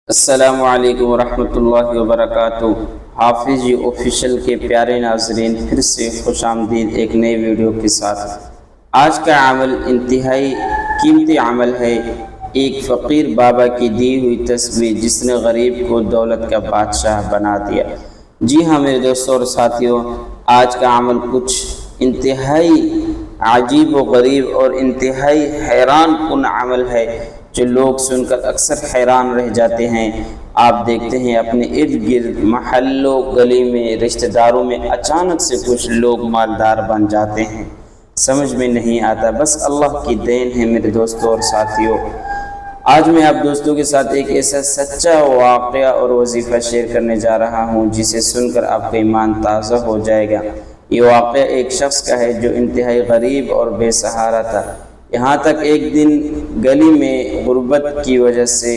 السلام علیکم ورحمۃ اللہ وبرکاتہ۔ حافظ جی آفیشیل کے پیارے ناظرین، پھر سے خوش آمدید ایک نئی ویڈیو کے ساتھ۔ آج کا عمل انتہائی قیمتی عمل ہے، ایک فقیر بابا کی دی ہوئی تسبیح جس نے غریب کو دولت کا بادشاہ بنا دیا۔ جی ہاں میرے دوستوں اور ساتھیوں، آج کا عمل کچھ انتہائی عجیب و غریب اور انتہائی حیران کن عمل ہے جو لوگ سن کر اکثر حیران رہ جاتے ہیں۔ آپ دیکھتے ہیں اپنے ارد گرد محلوں گلی میں رشتہ داروں میں اچانک سے کچھ لوگ مالدار بن جاتے ہیں، سمجھ میں نہیں آتا، بس اللہ کی دین ہے میرے دوستوں اور ساتھیوں۔ آج میں آپ دوستوں کے ساتھ ایک ایسا سچا واقعہ اور وظیفہ شیئر کرنے جا رہا ہوں جسے سن کر آپ کا ایمان تازہ ہو جائے گا۔ یہ واقعہ ایک شخص کا ہے جو انتہائی غریب اور بے سہارا تھا، یہاں تک ایک دن گلی میں غربت کی وجہ سے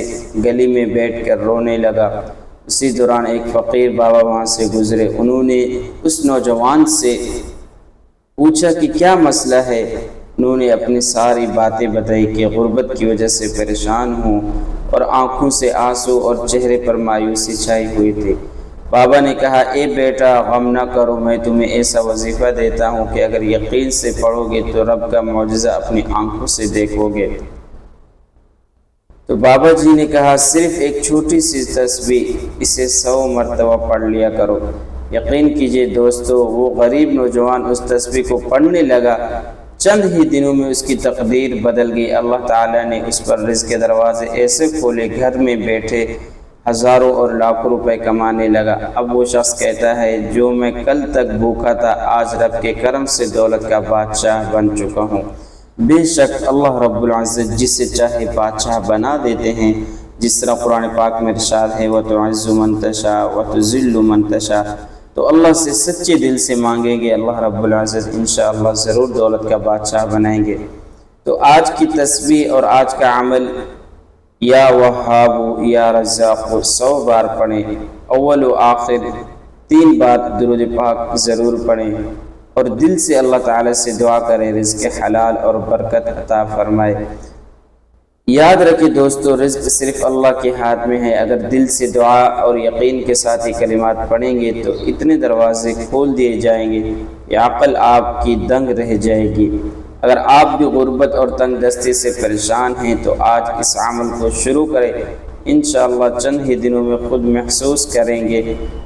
گلی میں بیٹھ کر رونے لگا۔ اسی دوران ایک فقیر بابا وہاں سے گزرے۔ انہوں نے اس نوجوان سے پوچھا کہ کیا مسئلہ ہے۔ انہوں نے اپنی ساری باتیں بتائی کہ غربت کی وجہ سے پریشان ہوں اور آنکھوں سے آنسو اور چہرے پر مایوسی چھائی ہوئی تھی۔ بابا نے کہا، اے بیٹا غم نہ کرو، میں تمہیں ایسا وظیفہ دیتا ہوں کہ اگر یقین سے پڑھو گے تو رب کا معجزہ اپنی آنکھوں سے دیکھو گے۔ تو بابا جی نے کہا، صرف ایک چھوٹی سی تسبیح، اسے 100 مرتبہ پڑھ لیا کرو۔ یقین کیجئے دوستو، وہ غریب نوجوان اس تسبیح کو پڑھنے لگا، چند ہی دنوں میں اس کی تقدیر بدل گئی۔ اللہ تعالیٰ نے اس پر رزق کے دروازے ایسے کھولے، گھر میں بیٹھے ہزاروں اور لاکھوں روپے کمانے لگا۔ اب وہ شخص کہتا ہے، جو میں کل تک بھوکا تھا آج رب کے کرم سے دولت کا بادشاہ بن چکا ہوں۔ بے شک اللہ رب العزت جسے چاہے بادشاہ بنا دیتے ہیں، جس طرح قرآن پاک میں ارشاد ہے، وَتُعِزُّ مَن تَشَاءُ وَتُذِلُّ مَن تَشَاءُ۔ تو اللہ سے سچے دل سے مانگیں گے، اللہ رب العزت انشاءاللہ ضرور دولت کا بادشاہ بنائیں گے۔ تو آج کی تسبیح اور آج کا عمل، یا وہاب یا رزاق 100 بار پڑھیں، اول و آخر 3 بار درود پاک ضرور پڑھیں اور دل سے اللہ تعالیٰ سے دعا کریں، رزق حلال اور برکت عطا فرمائے۔ یاد رکھیں دوستو، رزق صرف اللہ کے ہاتھ میں ہے۔ اگر دل سے دعا اور یقین کے ساتھ ہی کلمات پڑھیں گے تو اتنے دروازے کھول دیے جائیں گے کہ عقل آپ کی دنگ رہ جائے گی۔ اگر آپ بھی غربت اور تنگ دستی سے پریشان ہیں تو آج اس عمل کو شروع کریں، انشاءاللہ چند ہی دنوں میں خود محسوس کریں گے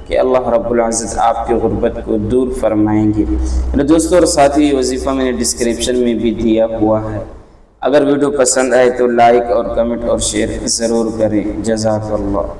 کہ اللہ رب العزت آپ کی غربت کو دور فرمائیں گے۔ میرے دوستوں اور ساتھی، یہ وظیفہ میں نے ڈسکرپشن میں بھی دیا ہوا ہے۔ اگر ویڈیو پسند آئے تو لائک اور کمنٹ اور شیئر ضرور کریں۔ جزاک اللہ۔